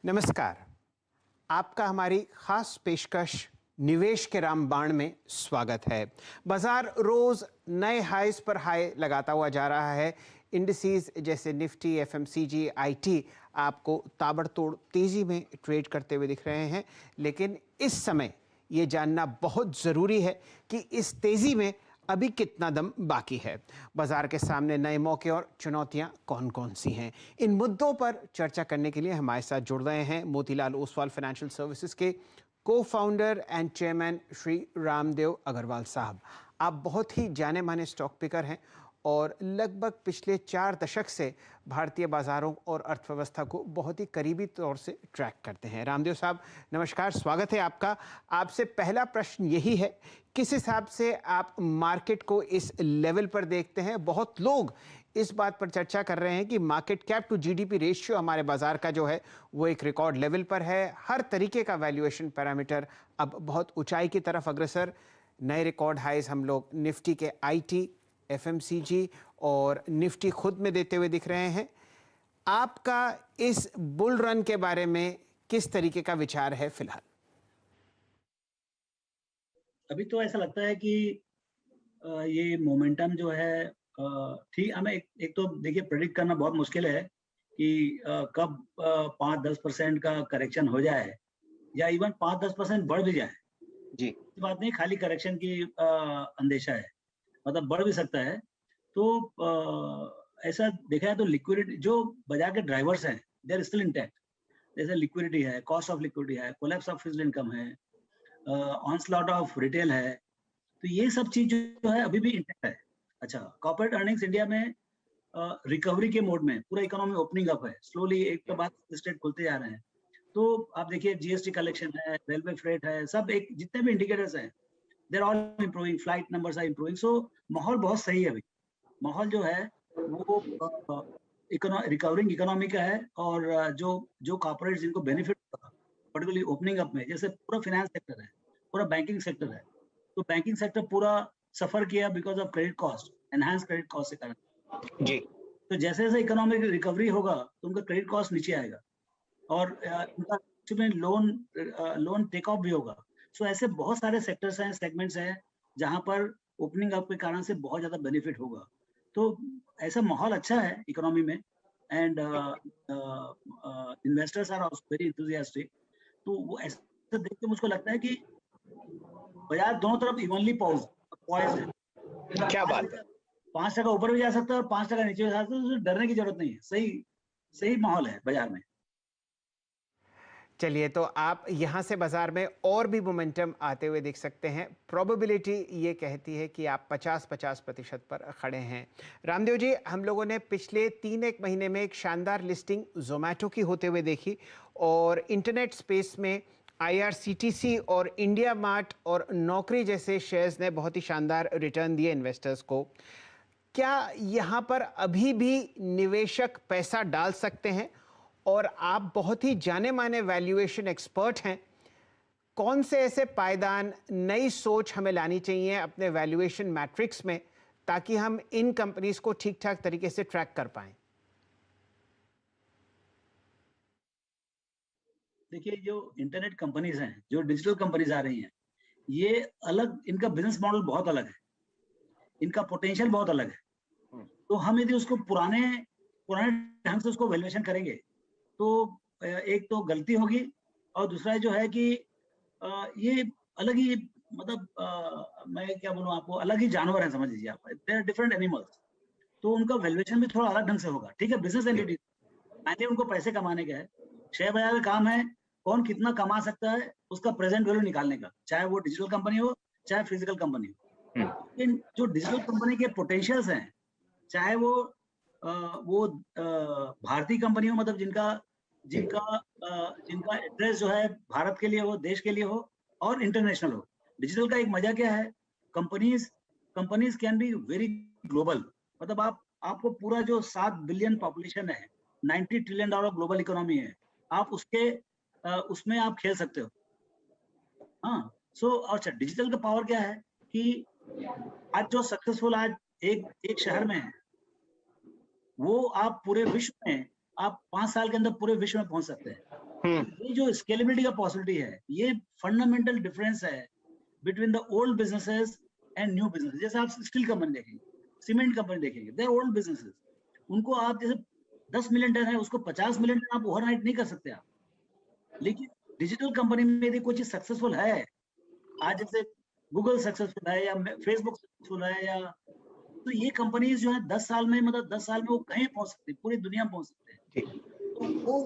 नमस्कार। आपका हमारी खास पेशकश निवेश के रामबाण में स्वागत है। बाजार रोज नए हाईज पर हाई लगाता हुआ जा रहा है। इंडिसेस जैसे निफ्टी, एफएमसीजी, आईटी आपको ताबड़तोड़ तेजी में ट्रेड करते हुए दिख रहे हैं, लेकिन इस समय ये जानना बहुत ज़रूरी है कि इस तेजी में अभी कितना दम बाकी है। बाजार के सामने नए मौके और चुनौतियां कौन कौन सी हैं, इन मुद्दों पर चर्चा करने के लिए हमारे साथ जुड़ रहे हैं मोतीलाल ओसवाल फाइनेंशियल सर्विसेज के co-founder and chairman Shri Ramdev Agrawal साहब। आप बहुत ही जाने माने स्टॉक पिकर हैं और लगभग पिछले 4 दशक से भारतीय बाजारों और अर्थव्यवस्था को बहुत ही करीबी तौर से ट्रैक करते हैं। रामदेव साहब, नमस्कार, स्वागत है आपका। आपसे पहला प्रश्न यही है, किस हिसाब से आप मार्केट को इस लेवल पर देखते हैं? बहुत लोग इस बात पर चर्चा कर रहे हैं कि market cap to GDP ratio हमारे बाजार का जो है वो एक रिकॉर्ड लेवल पर है। हर तरीके का वैल्यूएशन पैरामीटर अब बहुत ऊंचाई की तरफ अग्रसर। नए रिकॉर्ड हाइज हम लोग निफ्टी के आईटी, एफएमसीजी और निफ्टी खुद में देते हुए दिख रहे हैं। आपका इस बुल रन के बारे में किस तरीके का विचार है फिलहाल? अभी तो ऐसा लगता है कि ये मोमेंटम जो है ठीक हमें एक तो देखिए प्रेडिक्ट करना बहुत मुश्किल है कि कब 5-10% का करेक्शन हो जाए या इवन 5-10% बढ़ भी जाए। जी। ये बात नहीं, खाली करेक्शन की अंदेशा है, मतलब बढ़ भी सकता है। तो ऐसा देखा जाए तो लिक्विडिटी जो बाजार के ड्राइवर्स हैं दे आर स्टिल इंटैक्ट। जैसे लिक्विडिटी है, कॉस्ट ऑफ लिक्विडिटी है, कोलैप्स ऑफ फिक्स्ड इनकम है, ऑनस्लॉट ऑफ रिटेल है, तो ये सब चीज जो है अभी भी इंटैक्ट है। अच्छा, कॉर्पोरेट अर्निंग्स इंडिया में रिकवरी के मोड में, पूरा इकोनॉमी ओपनिंग अप है, स्लोली एक के बाद स्टेट खुलते जा रहे हैं। तो आप देखिए जीएसटी कलेक्शन है, रेलवे फ्रेट है, सब एक जितने भी इंडिकेटर्स हैं they are all improving, flight numbers are improving. So माहौल बहुत सही है अभी। माहौल जो है वो रिकवरिंग इकोनॉमी का है और जो जो कॉर्पोरेट जिनको बेनिफिट पर्टिकुलरली ओपनिंग अप में, जैसे पूरा फाइनेंस सेक्टर है, पूरा बैंकिंग सेक्टर है, तो बैंकिंग सेक्टर पूरा सफर किया because of credit cost, enhance credit cost के कारण। जी। तो जैसे जैसे इकोनॉमिक रिकवरी होगा तो उनका क्रेडिट कॉस्ट नीचे आएगा और उनका लोन टेक ऑफ भी होगा। सो ऐसे बहुत सारे सेक्टर्स हैं, सेगमेंट्स हैं जहां पर ओपनिंग अप के कारण से बहुत ज्यादा बेनिफिट होगा। तो ऐसा माहौल अच्छा है इकोनॉमी में and investors are also very enthusiastic. तो वो ऐसा देख के मुझको लगता है कि बाजार दोनों तरफ इवनली पॉइज्ड है। क्या बात है। 5% ऊपर भी जा सकता है और 5% नीचे भी जा सकता है, तो डरने की जरूरत नहीं है। सही सही माहौल है बाजार में। चलिए, तो आप यहाँ से बाजार में और भी मोमेंटम आते हुए देख सकते हैं। प्रोबेबिलिटी ये कहती है कि आप 50-50% पर खड़े हैं। रामदेव जी, हम लोगों ने पिछले 3-1 महीने में एक शानदार लिस्टिंग जोमेटो की होते हुए देखी और इंटरनेट स्पेस में आईआरसीटीसी और इंडिया मार्ट और नौकरी जैसे शेयर्स ने बहुत ही शानदार रिटर्न दिए इन्वेस्टर्स को। क्या यहाँ पर अभी भी निवेशक पैसा डाल सकते हैं? और आप बहुत ही जाने माने वैल्यूएशन एक्सपर्ट हैं, कौन से ऐसे पायदान, नई सोच हमें लानी चाहिए अपने वैल्यूएशन मैट्रिक्स में ताकि हम इन कंपनीज को ठीक ठाक तरीके से ट्रैक कर पाएं? देखिए, जो इंटरनेट कंपनीज हैं, जो डिजिटल कंपनीज आ रही हैं, ये अलग, इनका बिजनेस मॉडल बहुत अलग है, इनका पोटेंशियल बहुत अलग है। तो हम यदि उसको पुराने पुराने ढंग से उसको वैल्यूएशन करेंगे तो एक तो गलती होगी और दूसरा जो है कि ये अलग ही, मतलब मैं क्या बोलूं आपको, अलग ही जानवर है, समझ लीजिए आप, दे आर डिफरेंट एनिमल्स। तो उनका वैल्यूएशन भी थोड़ा अलग ढंग से होगा। ठीक है, बिजनेस एंटिटी, पहले उनको पैसे कमाने का है, शेयर बाजार का काम है कौन कितना कमा सकता है उसका प्रेजेंट वैल्यू निकालने का, चाहे वो डिजिटल कंपनी हो चाहे फिजिकल कंपनी हो। लेकिन जो डिजिटल कंपनी के पोटेंशियल्स हैं, चाहे वो भारतीय कंपनी हो, मतलब जिनका जिनका जिनका एड्रेस जो है भारत के लिए हो, देश के लिए हो और इंटरनेशनल हो। डिजिटल का एक मजा क्या है, companies companies can be very global. मतलब आपको पूरा जो 7 बिलियन पॉपुलेशन है, 90 ट्रिलियन डॉलर ग्लोबल इकोनॉमी है, आप उसमें आप खेल सकते हो। हाँ, सो अच्छा, डिजिटल का पावर क्या है कि आज जो सक्सेसफुल, आज एक एक शहर में है, वो आप पूरे विश्व में, आप 5 साल के अंदर पूरे विश्व में पहुंच सकते हैं। ये जो स्केलेबिलिटी का पॉसिबिलिटी है, ये फंडामेंटल डिफरेंस है between the old businesses and new business. जैसे आप स्टील कंपनी देखेंगे, सीमेंट कंपनी देखेंगे, दे आर ओल्ड बिजनेसेस। उनको आप जैसे 10 मिलियन टन है, उसको 50 मिलियन टन आप ओवरनाइट नहीं कर सकते आप। लेकिन डिजिटल कंपनी में यदि कोई चीज सक्सेसफुल है, आज जैसे गूगल सक्सेसफुल है या फेसबुक सक्सेसफुल है, या तो ये कंपनीज जो है 10 साल में, मतलब 10 साल में वो कहीं पहुंच सकती है, पूरी दुनिया में पहुंच सकते हैं। तो वो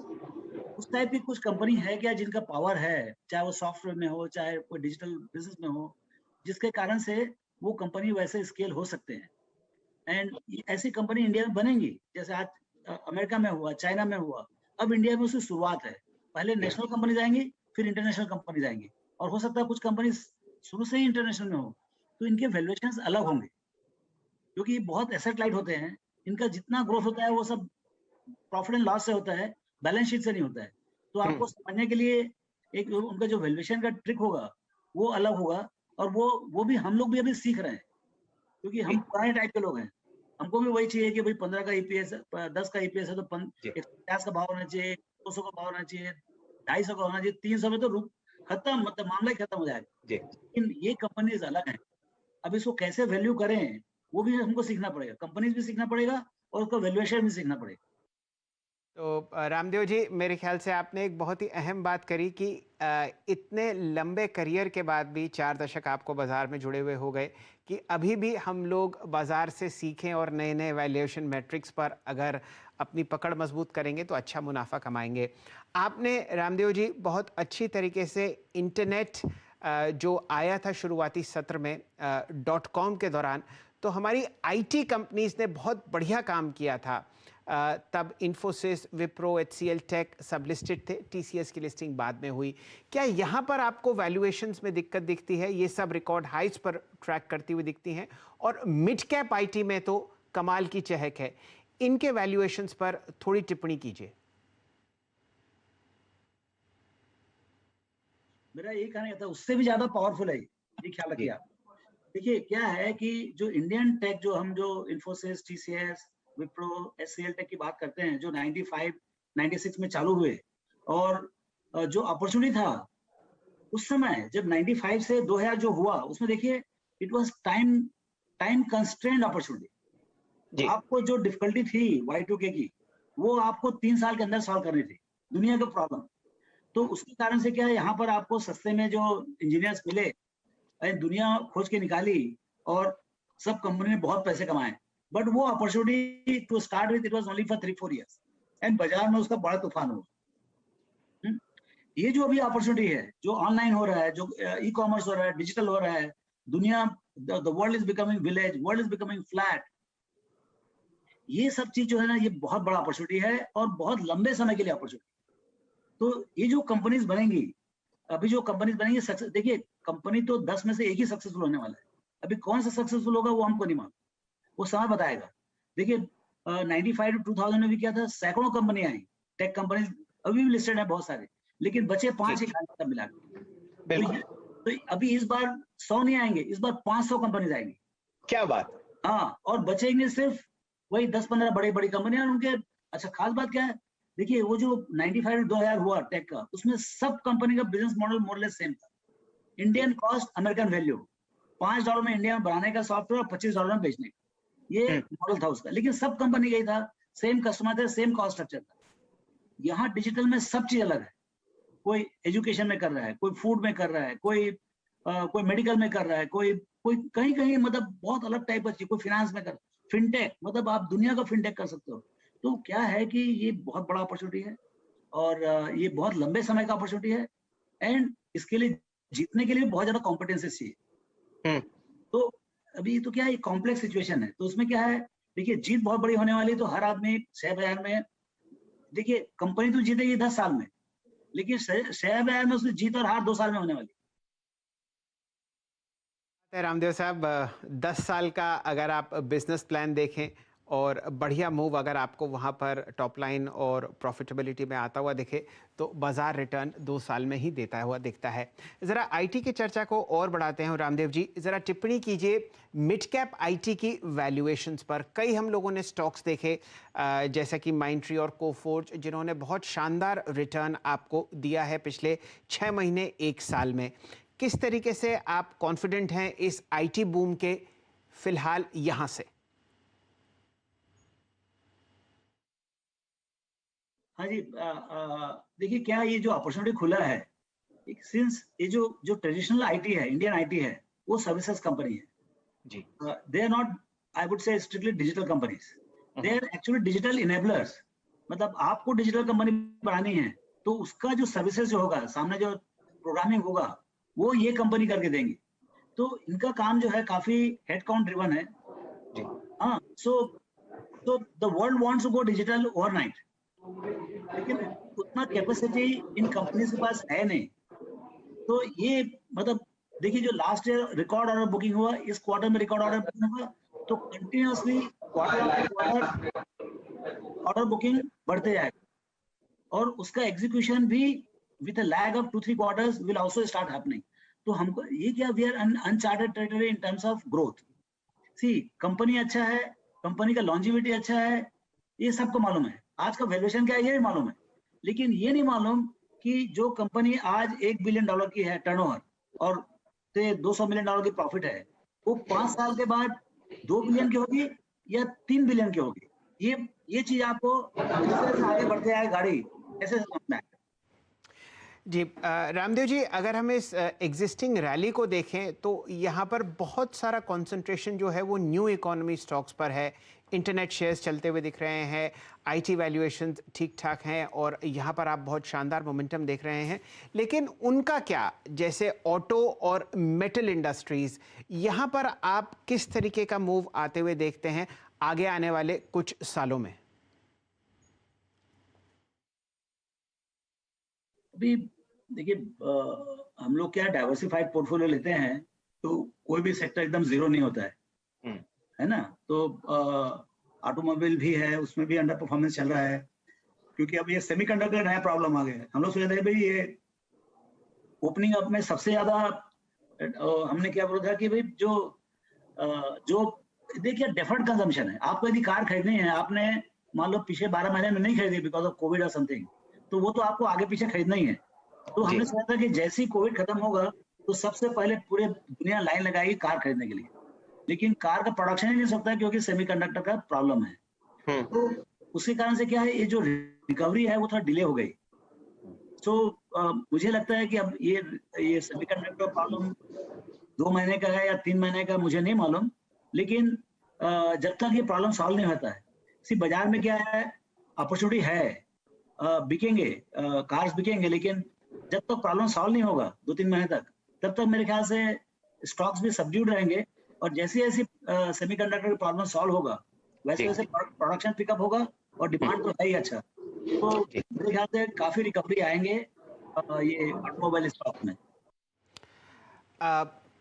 उस टाइप की कुछ कंपनी है क्या जिनका पावर है, चाहे वो सॉफ्टवेयर में हो, चाहे कोई डिजिटल बिजनेस में हो, जिसके कारण से वो कंपनी वैसे स्केल हो सकते हैं। एंड ऐसी कंपनी इंडिया में बनेंगी, जैसे आज अमेरिका में हुआ, चाइना में हुआ, अब इंडिया में उसकी शुरुआत है। पहले नेशनल कंपनी जाएंगी, फिर इंटरनेशनल कंपनी जाएंगी, और हो सकता है कुछ कंपनी शुरू से ही इंटरनेशनल में हो, तो इनके वैल्यूएशंस अलग होंगे, क्योंकि ये बहुत एसेट लाइट होते हैं। इनका जितना ग्रोथ होता है वो सब प्रॉफिट एंड लॉस से होता है, बैलेंस शीट से नहीं होता है। तो आपको समझने के लिए एक उनका जो वैल्यूएशन का ट्रिक होगा वो अलग होगा, और वो भी हम लोग भी अभी सीख रहे हैं, क्योंकि हम पुराने टाइप के लोग हैं। हमको भी वही चाहिए कि भाई 15 का ईपीएस, 10 का ईपीएस है तो 150 का भाव होना चाहिए, 200 का भाव होना चाहिए, 250 का होना चाहिए, 300 में तो खत्म, मतलब मामला ही खत्म हो जाएगा। लेकिन ये कंपनीज अलग हैं, अब इसको कैसे वैल्यू करें वो भी हमको सीखना पड़ेगा, कंपनीज भी सीखना पड़ेगा और उसका वैल्यूएशन भी सीखना पड़ेगा। तो रामदेव जी, मेरे ख्याल से आपने एक बहुत ही अहम बात करी कि इतने लंबे करियर के बाद भी 4 दशक आपको बाज़ार में जुड़े हुए हो गए, कि अभी भी हम लोग बाज़ार से सीखें और नए नए वैल्यूएशन मैट्रिक्स पर अगर अपनी पकड़ मजबूत करेंगे तो अच्छा मुनाफा कमाएंगे। आपने रामदेव जी बहुत अच्छी तरीके से इंटरनेट जो आया था शुरुआती सत्र में .com के दौरान, तो हमारी आईटी कंपनीज ने बहुत बढ़िया काम किया था। तब इन्फोसिस, विप्रो, एचसीएल टेक सब लिस्टेड थे, टीसीएस की लिस्टिंग बाद में हुई। क्या यहाँ पर आपको वैल्यूएशंस में दिक्कत दिखती है? ये सब रिकॉर्ड हाइस पर ट्रैक करती हुई दिखती हैं, और मिड कैप आईटी में तो कमाल की चहक है। इनके वैल्यूएशंस पर थोड़ी टिप्पणी कीजिए। मेरा यही कहना था, उससे भी ज्यादा पावरफुल है ये ख्याल रखिए आप। देखिए क्या है कि जो इंडियन टेक, जो हम जो Infosys, TCS, Wipro, HCL tech की बात करते हैं, जो 95, 96 में चालू हुए, और जो अपॉर्चुनिटी था उस समय जब 95 से 2000 जो हुआ, उसमें देखिए it was time constraint opportunity. आपको जो डिफिकल्टी थी Y2K की, वो आपको 3 साल के अंदर सॉल्व करनी थी, दुनिया का प्रॉब्लम। तो उसके कारण से क्या है, यहाँ पर आपको सस्ते में जो इंजीनियर्स मिले, दुनिया खोज के निकाली, और सब कंपनी ने बहुत पैसे कमाए। बट वो opportunity to start with, it was only for 3-4 years, and बाजार में उसका बड़ा तूफान हुआ। ये जो अभी अपॉर्चुनिटी है, जो ऑनलाइन हो रहा है, जो ई कॉमर्स हो रहा है, डिजिटल हो रहा है, दुनिया, the world is becoming village, world is becoming flat, ये सब चीज जो है ना, ये बहुत बड़ा अपॉर्चुनिटी है, और बहुत लंबे समय के लिए अपॉर्चुनिटी। तो ये जो कंपनीज बनेंगी, अभी जो कंपनीज बनेंगी, सक्सेस, देखिए कंपनी तो 10 में से एक ही सक्सेसफुल होने वाला है। अभी कौन सा सक्सेसफुल होगा वो हमको नहीं मालूम, वो समय बताएगा। देखिए 95 to 2000 में भी क्या था, सैकड़ों कंपनी आई, टेक कंपनीज अभी भी लिस्टेड है बहुत सारे, लेकिन बचे 5 ही सब मिला के। तो अभी इस बार 100 नहीं आएंगे, इस बार 500 कंपनीज आएंगी। क्या बात। हाँ, और बचेंगे सिर्फ वही 10-15 बड़ी कंपनियां, उनके। अच्छा, खास बात क्या है, देखिए वो जो 95 to 2000 हुआ टेक का, उसमें सब कंपनी का बिजनेस मॉडल मोरलेस सेम था। इंडियन कॉस्ट, अमेरिकन वैल्यू, $5 में इंडिया में बनाने का सॉफ्टवेयर और $25 में बेचने का, ये मॉडल था उसका। लेकिन सब कंपनी यही था, सेम कस्टमर थे, सेम कॉस्ट स्ट्रक्चर था। यहाँ डिजिटल में सब चीज अलग है। कोई एजुकेशन में कर रहा है, कोई फूड में कर रहा है, कोई मेडिकल में कर रहा है, कोई कहीं मतलब बहुत अलग टाइप का चीज, कोई फाइनेंस में कर, फिनटेक, मतलब आप दुनिया का फिनटेक कर सकते हो। तो क्या है कि ये बहुत बड़ा अपॉर्चुनिटी है, और ये बहुत लंबे समय का अपॉर्चुनिटी है, एंड इसके लिए जीतने के लिए बहुत ज्यादा कॉम्पिटेंसेस चाहिए। तो अभी तो क्या है, कॉम्प्लेक्स सिचुएशन है, तो उसमें क्या है, देखिए जीत बहुत बड़ी होने वाली है। तो हर आदमी शेयर बाजार में, देखिए कंपनी तो जीतेगी 10 साल में, लेकिन शेयर बाजार में उसकी जीत और हार 2 साल में होने वाली। रामदेव साहब, 10 साल का अगर आप बिजनेस प्लान देखें और बढ़िया मूव अगर आपको वहाँ पर टॉप लाइन और प्रॉफिटेबिलिटी में आता हुआ दिखे तो बाजार रिटर्न 2 साल में ही देता हुआ दिखता है। ज़रा आईटी की चर्चा को और बढ़ाते हैं रामदेव जी, ज़रा टिप्पणी कीजिए मिड कैप आईटी की वैल्यूएशंस पर। कई हम लोगों ने स्टॉक्स देखे जैसा कि माइंडट्री और कोफोर्ज, जिन्होंने बहुत शानदार रिटर्न आपको दिया है पिछले 6 महीने 1 साल में। किस तरीके से आप कॉन्फिडेंट हैं इस आईटी बूम के फिलहाल यहाँ से? हाँ जी, देखिए क्या ये जो अपॉर्चुनिटी खुला है, सिंस ये जो जो ट्रेडिशनल आईटी है, इंडियन आईटी है, वो सर्विसेज कंपनी है। जी। They are not, I would say strictly digital companies, they are actually digital enablers. मतलब आपको डिजिटल कंपनी बनानी है तो उसका जो सर्विसेज जो होगा, सामने जो प्रोग्रामिंग होगा, वो ये कंपनी करके देंगी। तो इनका काम जो है काफी हेड काउंट ड्रिवन है। जी। हाँ, so the world wants to go digital overnight, लेकिन उतना कैपेसिटी इन कंपनीज के पास है नहीं। तो ये मतलब देखिए, जो last year record order booking हुआ, इस क्वार्टर में रिकॉर्ड ऑर्डर बुकिंग हुआ, तो continuously quarter after quarter order booking बढ़ते जाएगा और उसका एग्जीक्यूशन भी with a lag of 2-3 quarters will also start happening. तो हमको ये क्या, we are uncharted territory in terms of growth. See, company अच्छा है, कंपनी का लॉन्जिविटी अच्छा है, ये सबको मालूम है। आज का वैल्यूएशन क्या है ये भी मालूम है, लेकिन ये नहीं मालूम कि जो कंपनी आज $1 बिलियन की है टर्नओवर और से $200 मिलियन की प्रॉफिट है, वो 5 साल के बाद 2 बिलियन की होगी या 3 बिलियन की होगी। ये चीज आपको जिस तरह से आगे बढ़ते आए गाड़ी, ऐसे समझना है। जी रामदेव जी, अगर हम इस एग्जिस्टिंग रैली को देखें तो यहाँ पर बहुत सारा कंसंट्रेशन जो है वो न्यू इकोनॉमी स्टॉक्स पर है। इंटरनेट शेयर्स चलते हुए दिख रहे हैं, आईटी वैल्यूएशंस ठीक ठाक हैं और यहाँ पर आप बहुत शानदार मोमेंटम देख रहे हैं। लेकिन उनका क्या, जैसे ऑटो और मेटल इंडस्ट्रीज, यहाँ पर आप किस तरीके का मूव आते हुए देखते हैं आगे आने वाले कुछ सालों में? अभी देखिए, हम लोग क्या डाइवर्सिफाइड पोर्टफोलियो लेते हैं, तो कोई भी सेक्टर एकदम जीरो नहीं होता है ना। तो ऑटोमोबाइल भी है, उसमें भी अंडर परफॉर्मेंस चल रहा है, क्योंकि अब ये सेमीकंडक्टर नया प्रॉब्लम आ गया है। हम लोग सोच रहे थे भाई ये ओपनिंग अप में सबसे ज्यादा हमने क्या बोला था कि भाई जो देखिए डेफर्ड कंजम्पशन है। आपको यदि कार खरीदनी है, आपने मान लो पिछले 12 महीने में नहीं खरीदी बिकॉज ऑफ कोविड और समथिंग, तो वो तो आपको आगे पीछे खरीदना ही है। तो हमने सोचा था कि जैसे ही कोविड खत्म होगा तो सबसे पहले पूरे दुनिया लाइन लगाएगी कार खरीदने के लिए, लेकिन कार का प्रोडक्शन ही नहीं सकता क्योंकि सेमीकंडक्टर का प्रॉब्लम है। तो उसके कारण से क्या है, ये जो रिकवरी है वो थोड़ा डिले हो गई। तो मुझे लगता है कि अब ये सेमीकंडक्टर प्रॉब्लम 2 महीने का है या 3 महीने का, मुझे नहीं मालूम, लेकिन जब तक ये प्रॉब्लम सॉल्व नहीं होता है, सिर्फ बाजार में क्या है, अपॉर्चुनिटी है, बिकेंगे, कार्स बिकेंगे, लेकिन जब तक प्रॉब्लम सॉल्व नहीं होगा 2-3 महीने तक, तब तक मेरे ख्याल से स्टॉक्स भी सबड्यूड रहेंगे। और जैसे जैसे सेमीकंडक्टर की प्रॉब्लम सॉल्व होगा, वैसे वैसे प्रोडक्शन पिकअप होगा और डिमांड तो है ही अच्छा। तो मेरे ख्याल से काफी रिकवरी आएंगे ये ऑटोमोबाइल स्टॉक में।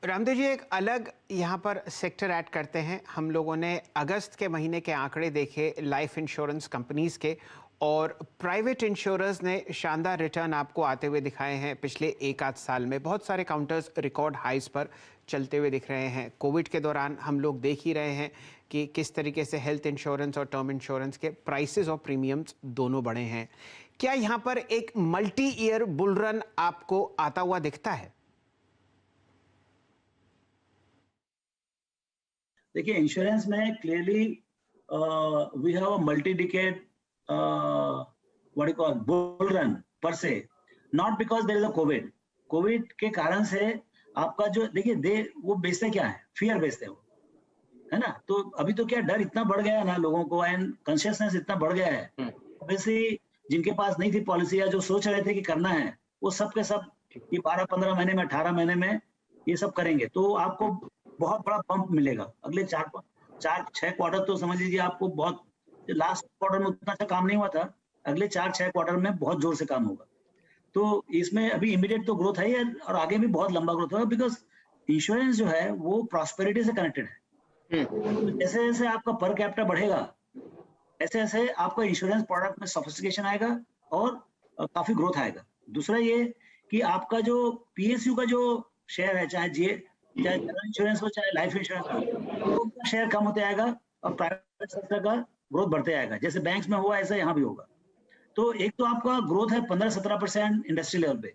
रामदेव जी, एक अलग यहाँ पर सेक्टर ऐड करते हैं। हम लोगों ने अगस्त के महीने के आंकड़े देखे लाइफ इंश्योरेंस कंपनीज के, और प्राइवेट इंश्योरर्स ने शानदार रिटर्न आपको आते हुए दिखाए हैं पिछले 1-8 साल में। बहुत सारे काउंटर्स रिकॉर्ड हाइज पर चलते हुए दिख रहे हैं। कोविड के दौरान हम लोग देख ही रहे हैं कि किस तरीके से हेल्थ इंश्योरेंस और टर्म इंश्योरेंस के प्राइसेस और प्रीमियम्स दोनों बढ़े हैं। क्या यहाँ पर एक मल्टी ईयर बुल रन आपको आता हुआ दिखता है? देखिए, इंश्योरेंस में clearly we have a multi decade what you call bull run per se, not because there is a COVID के कारण से आपका जो देखिए वो बेचते क्या है, फियर बेचते हैं वो, है ना। तो अभी तो क्या डर इतना बढ़ गया है ना लोगों को, एंड कॉन्शियसनेस इतना बढ़ गया है। वैसे जिनके पास नहीं थी पॉलिसी या जो सोच रहे थे कि करना है, वो सब के सब ये 12-15 महीने में, 18 महीने में ये सब करेंगे, तो आपको बहुत बड़ा पंप मिलेगा अगले 4-6 क्वार्टर। तो समझ लीजिए आपको बहुत, लास्ट क्वार्टर में उतना अच्छा काम नहीं हुआ था, अगले 4-6 क्वार्टर में बहुत जोर से काम होगा। तो इसमें अभी इमीडिएट तो ग्रोथ है और आगे भी बहुत लंबा ग्रोथ होगा, बिकॉज इंश्योरेंस जो है वो प्रॉस्पेरिटी से कनेक्टेड है। तो जैसे जैसे आपका पर कैपिटा बढ़ेगा, ऐसे ऐसे आपका इंश्योरेंस प्रोडक्ट में सोफिस्टिकेशन आएगा और काफी ग्रोथ आएगा। दूसरा ये कि आपका जो पीएसयू का जो शेयर है, चाहे जनरल इंश्योरेंस हो चाहे लाइफ इंश्योरेंस हो, तो उसका शेयर कम होते आएगा और प्राइवेट सेक्टर का ग्रोथ बढ़ते आएगा। जैसे बैंक्स में हुआ ऐसा यहाँ भी होगा। तो एक तो आपका ग्रोथ है 15-17% इंडस्ट्री लेवल पे।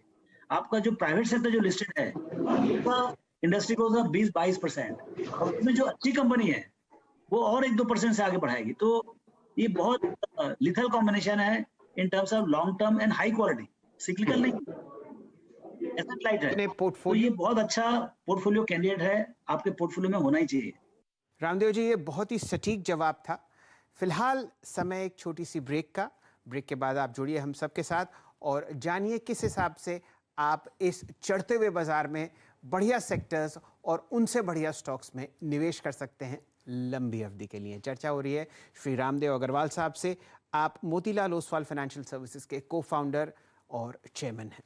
आपका जो प्राइवेट सेक्टर जो लिस्टेड है, उसका इंडस्ट्री ग्रोथ है 20-22%, और उसमें जो अच्छी कंपनी है वो और 1-2% से आगे बढ़ाएगी। तो ये बहुत लिथल कॉम्बिनेशन है इन terms of long term and high quality, cyclical नहीं, एसेट लाइट है। अपने तो ये पोर्टफोलियो बहुत अच्छा पोर्टफोलियो कैंडिडेट है, आपके पोर्टफोलियो में होना ही चाहिए। रामदेव जी, ये बहुत ही सटीक जवाब था। फिलहाल समय एक छोटी सी ब्रेक का। ब्रेक के बाद आप जुड़िए हम सबके साथ और जानिए किस हिसाब से आप इस चढ़ते हुए बाजार में बढ़िया सेक्टर्स और उनसे बढ़िया स्टॉक्स में निवेश कर सकते हैं लंबी अवधि के लिए। चर्चा हो रही है श्री रामदेव अग्रवाल साहब से। आप मोतीलाल ओसवाल फाइनेंशियल सर्विसेज के को फाउंडर और चेयरमैन हैं।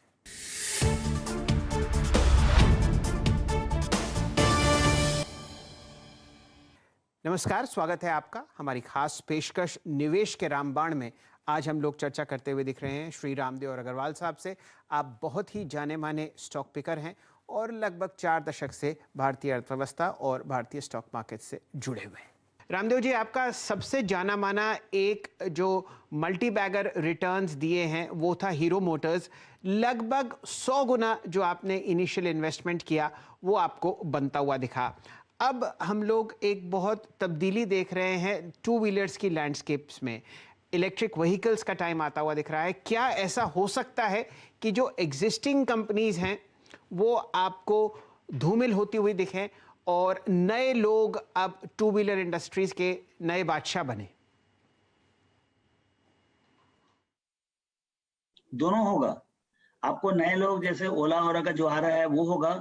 नमस्कार, स्वागत है आपका हमारी खास पेशकश निवेश के रामबाण में। आज हम लोग चर्चा करते हुए दिख रहे हैं श्री रामदेव और अग्रवाल साहब से। आप बहुत ही जाने माने स्टॉक पिकर हैं और लगभग 4 दशक से भारतीय अर्थव्यवस्था और भारतीय स्टॉक मार्केट से जुड़े हुए हैं। रामदेव जी, आपका सबसे जाना माना एक जो मल्टी बैगर रिटर्न्स दिए हैं वो था हीरो मोटर्स। लगभग 100 गुना जो आपने इनिशियल इन्वेस्टमेंट किया वो आपको बनता हुआ दिखा। अब हम लोग एक बहुत तब्दीली देख रहे हैं टू व्हीलर्स की लैंडस्केप्स में। इलेक्ट्रिक व्हीकल्स का टाइम आता हुआ दिख रहा है। क्या ऐसा हो सकता है कि जो एग्जिस्टिंग कंपनीज हैं वो आपको धूमिल होती हुई दिखें और नए लोग अब टू व्हीलर इंडस्ट्रीज के नए बादशाह बने? दोनों होगा। आपको नए लोग जैसे ओला वोला का जो आ रहा है वो होगा,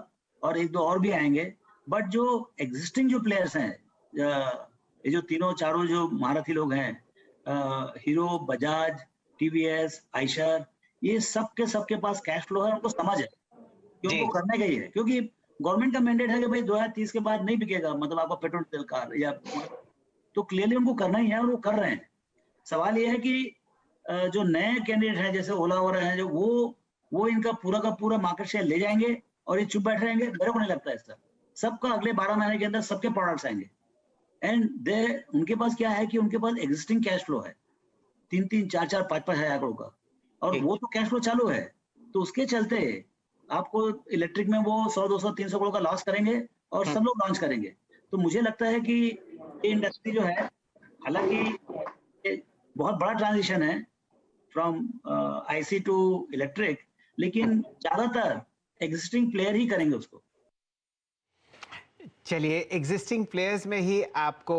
और 1-2 और भी आएंगे। बट जो एग्जिस्टिंग जो प्लेयर्स हैं, ये जो तीनों चारों जो महारथी लोग हैं, हीरो, बजाज, टीवीएस, आइशर, ये सबके पास कैश फ्लो है, उनको समझ है कि उनको करने का ही है। क्योंकि गवर्नमेंट का मैंडेट है कि भाई 2030 के बाद नहीं बिकेगा, मतलब आपका पेट्रोल डीजल कार या, तो क्लियरली उनको करना ही है और वो कर रहे हैं। सवाल ये है कि जो नए कैंडिडेट हैं जैसे ओला हो रहे हैं, जो वो इनका पूरा का पूरा मार्केट शेयर ले जाएंगे और ये चुप बैठ रहेंगे। मेरे को नहीं लगता है ऐसा। सबका अगले 12 महीने के अंदर सबके प्रोडक्ट्स आएंगे। एंड उनके पास क्या है कि उनके पास एग्जिस्टिंग कैश फ्लो है 3-3, 4-4, 5-5 हजार करोड़ का, और वो तो कैश फ्लो चालू है। तो उसके चलते आपको इलेक्ट्रिक में वो 100, 200, 300 करोड़ का लॉस करेंगे और सब लोग लॉन्च करेंगे। तो मुझे लगता है कि ये इंडस्ट्री जो है, हालांकि बहुत बड़ा ट्रांजिशन है फ्रॉम आईसी टू इलेक्ट्रिक, लेकिन ज्यादातर एग्जिस्टिंग प्लेयर ही करेंगे उसको। चलिए, एग्जिस्टिंग प्लेयर्स में ही आपको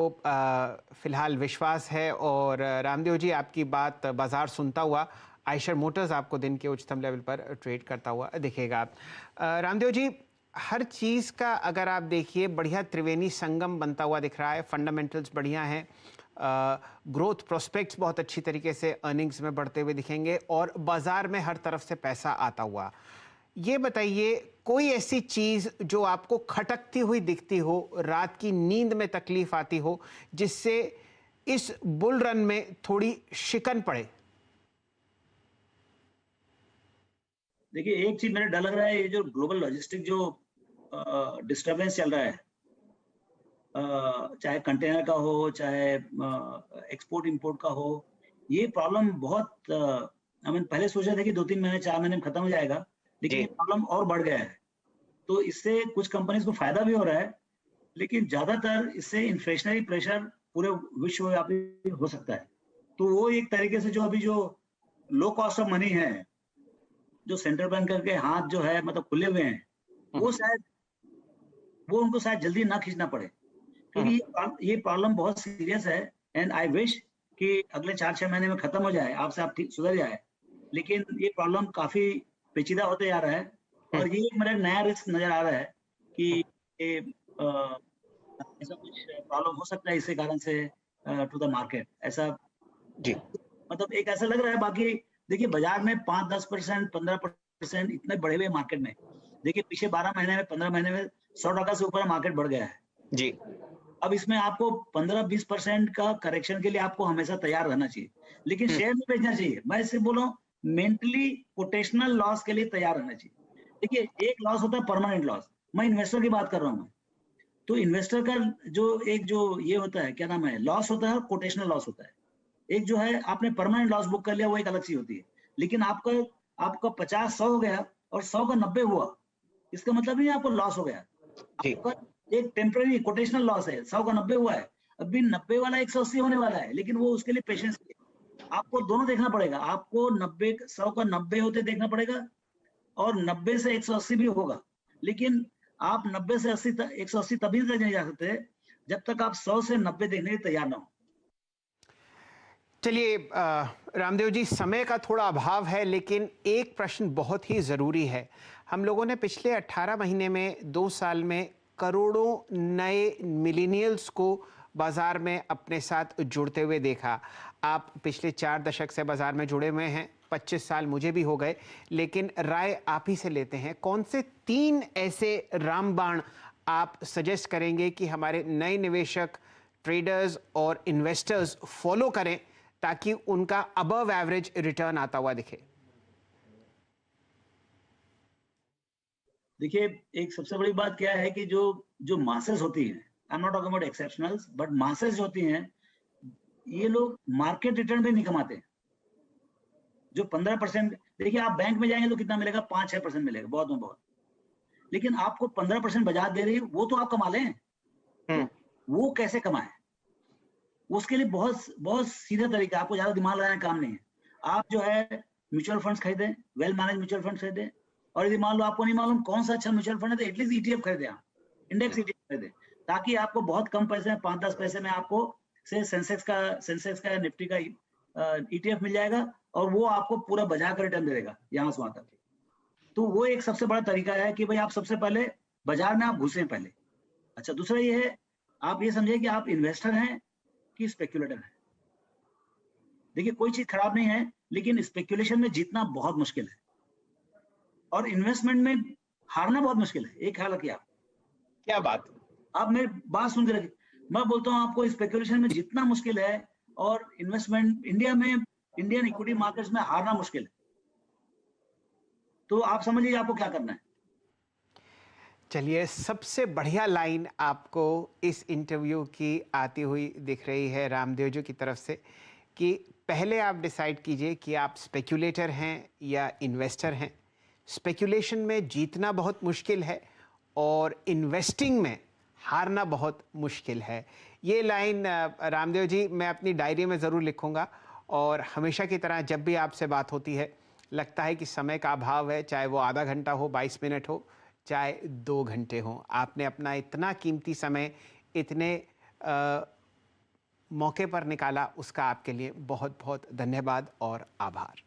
फिलहाल विश्वास है। और रामदेव जी, आपकी बात बाजार सुनता हुआ आइशर मोटर्स आपको दिन के उच्चतम लेवल पर ट्रेड करता हुआ दिखेगा। रामदेव जी, हर चीज़ का अगर आप देखिए बढ़िया त्रिवेणी संगम बनता हुआ दिख रहा है। फंडामेंटल्स बढ़िया हैं, ग्रोथ प्रोस्पेक्ट्स बहुत अच्छी तरीके से अर्निंग्स में बढ़ते हुए दिखेंगे और बाजार में हर तरफ से पैसा आता हुआ। ये बताइए, कोई ऐसी चीज जो आपको खटकती हुई दिखती हो, रात की नींद में तकलीफ आती हो, जिससे इस बुल रन में थोड़ी शिकन पड़े? देखिए, एक चीज मेरे डर लग रहा है, ये जो ग्लोबल लॉजिस्टिक जो डिस्टरबेंस चल रहा है, चाहे कंटेनर का हो चाहे एक्सपोर्ट इंपोर्ट का हो, ये प्रॉब्लम बहुत पहले सोचा था कि 2-3 महीने 4 महीने में खत्म हो जाएगा, लेकिन ये प्रॉब्लम और बढ़ गया है। तो इससे कुछ कंपनीज को फायदा भी हो रहा है, लेकिन ज्यादातर इससे इन्फ्लेशनरी प्रेशर पूरे विश्वव्यापी हो सकता है। तो वो एक तरीके से जो अभी जो लो कॉस्ट ऑफ मनी है, जो सेंट्रल बैंकर के हाथ जो है मतलब खुले हुए हैं, वो उनको शायद जल्दी ना खींचना पड़े, क्योंकि ये प्रॉब्लम बहुत सीरियस है। एंड आई विश कि अगले 4-6 महीने में खत्म हो जाए, आपसे आप ठीक सुधर जाए, लेकिन ये प्रॉब्लम काफी पेचीदा होते जा रहा है। और ये मेरा नया रिस्क नजर आ रहा है कि ऐसा कुछ प्रॉब्लम हो सकता है इसके कारण से टू द मार्केट। ऐसा जी, मतलब एक ऐसा लग रहा है। बाकी देखिए, बाजार में 5-10%, 15% इतने बढ़े हुए मार्केट में, देखिए पिछले 12 महीने में, 15 महीने में 100% से ऊपर मार्केट बढ़ गया है जी। अब इसमें आपको 15-20% का करेक्शन के लिए आपको हमेशा तैयार रहना चाहिए, लेकिन शेयर नहीं बेचना चाहिए। मैं सिर्फ बोल रहा हूँ मेंटली पोटेंशियल लॉस के लिए तैयार रहना चाहिए। देखिए एक लॉस होता है परमानेंट लॉस, मैं इन्वेस्टर की बात कर रहा हूँ मैं। तो इन्वेस्टर का जो ये होता है, क्या नाम है, लॉस होता है और कोटेशनल लॉस होता है। एक जो है आपने परमानेंट लॉस बुक कर लिया, वो एक अलग चीज होती है। लेकिन आपका आपका 50-100 हो गया और 100 का 90 हुआ, इसका मतलब नहीं आपको लॉस हो गया। जी। आपका एक टेम्पररी कोटेशनल लॉस है, 100 का 90 हुआ है, अभी 90 वाला 180 होने वाला है, लेकिन वो उसके लिए पेशेंस आपको दोनों देखना पड़ेगा। आपको 90 100 का 90 होते देखना पड़ेगा और 90 से 180 भी होगा। लेकिन आप 90 से 80 तक 180 तभी तक नहीं जा सकते जब तक आप 100 से 90 देखने के लिए तैयार ना हो। चलिए रामदेव जी, समय का थोड़ा अभाव है, लेकिन एक प्रश्न बहुत ही ज़रूरी है। हम लोगों ने पिछले 18 महीने में 2 साल में करोड़ों नए मिलेनियल्स को बाज़ार में अपने साथ जुड़ते हुए देखा। आप पिछले 4 दशक से बाज़ार में जुड़े हुए हैं, 25 साल मुझे भी हो गए, लेकिन राय आप ही से लेते हैं। कौन से 3 ऐसे रामबाण आप सजेस्ट करेंगे कि हमारे नए निवेशक, ट्रेडर्स और इन्वेस्टर्स फॉलो करें ताकि उनका अबव एवरेज रिटर्न आता हुआ दिखे? देखिए एक सबसे बड़ी बात क्या है कि जो मासेस होती हैं, I am not talking about exceptionals, but masses होती हैं, ये लोग मार्केट रिटर्न भी नहीं कमाते। जो 15%, देखिए आप बैंक में जाएंगे तो कितना मिलेगा, 5-6% मिलेगा, बहुत में बहुत। लेकिन आपको 15% बाजार दे रही है, वो तो आप कमा लें। तो वो कैसे कमाए, उसके लिए बहुत बहुत सीधा तरीका, आपको ज्यादा दिमाग लगाने का काम नहीं है। आप जो है म्यूचुअल फंड्स खरीदें, वेल मैनेज म्यूचुअल फंड खरीदें, और यदि मान लो आपको नहीं मालूम कौन सा अच्छा म्यूचुअल फंड है तो एटलीस्ट ईटीएफ खरीदें, आप इंडेक्स ईटीएफ खरीदें, ताकि आपको बहुत कम पैसे में 5-10 पैसे में आपको से सेंसेक्स का निफ्टी का ईटीएफ मिल जाएगा, और वो आपको पूरा बाजार का रिटर्न दे देगा यहाँ से वहां तक। तो वो एक सबसे बड़ा तरीका है कि भाई आप सबसे पहले बाजार में आप घुसें पहले। अच्छा, दूसरा ये है, आप ये समझिए कि आप इन्वेस्टर हैं कि स्पेक्युलेटर है। देखिए कोई चीज खराब नहीं है, लेकिन स्पेकुलेशन में जीतना बहुत मुश्किल है और इन्वेस्टमेंट में हारना बहुत मुश्किल है। एक ख्याल रखिए आप। क्या बात! आप मेरी बात सुन के रखिए, मैं बोलता हूँ आपको स्पेकुलेशन में जीतना मुश्किल है और इन्वेस्टमेंट इंडिया में, इंडियन इक्विटी मार्केट्स में हारना मुश्किल है। तो आप समझिए आपको क्या करना है। चलिए, सबसे बढ़िया लाइन आपको इस इंटरव्यू की आती हुई दिख रही है रामदेव जी की तरफ से कि पहले आप डिसाइड कीजिए कि आप स्पेक्युलेटर हैं या इन्वेस्टर हैं। स्पेक्युलेशन में जीतना बहुत मुश्किल है और इन्वेस्टिंग में हारना बहुत मुश्किल है। ये लाइन रामदेव जी मैं अपनी डायरी में ज़रूर लिखूंगा, और हमेशा की तरह जब भी आपसे बात होती है लगता है कि समय का अभाव है, चाहे वो आधा घंटा हो, 22 मिनट हो, चाहे 2 घंटे हों। आपने अपना इतना कीमती समय इतने मौके पर निकाला, उसका आपके लिए बहुत बहुत धन्यवाद और आभार।